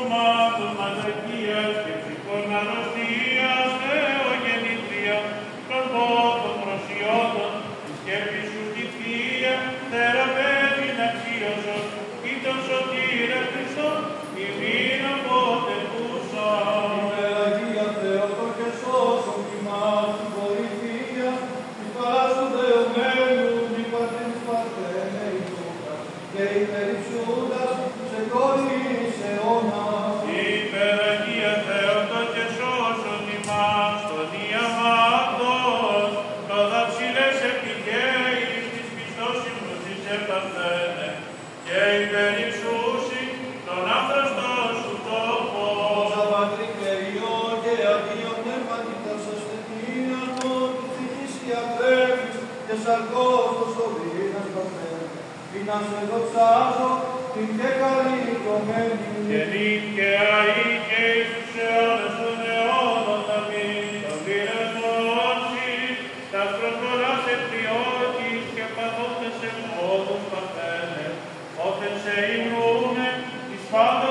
σωμάτων αδερκίας και ψυχών αρρωστίας, Θεογεννήτρια, των πόδων προσιώτων, τη σκέπη σου τη Θεία, θεραπεύειν αξίωσον, ή τον σωτήρα Χριστόν, ημίν αποτελούσα. Αγία Θεότο και σώσον ημάς την βοηθεία, της παράσου δεωμένου, μη πατρίς παρθένεϊτου, και υπερυψούντας σε κόρης αιώνας. Υπεραγία Θεότο και σώσον ημάς, τον Ιαμάτος, προδαψιλές επιτυχαίης της πιστός συμπνούσης επαρθένε, και υπερυψούσι τον άθραστον σου τόπο. Όσα Πατρί και Υιό και Αγίο Πνεύματι τα σωστενία μου, της ψυχής και ατρέφης και σαρκός το σωδίνας Πατρέ, ή να σε δοξάζω την και καλή κομμένη. Και νυν και αεί και εις τους αιώνες των αιώνων, αμήν. Το πυρενώσει, τα στροφωράς ευθυώτης και παθόντες εμπόδους Παρθένε, όθεν σε υμνούμε, εις πάντα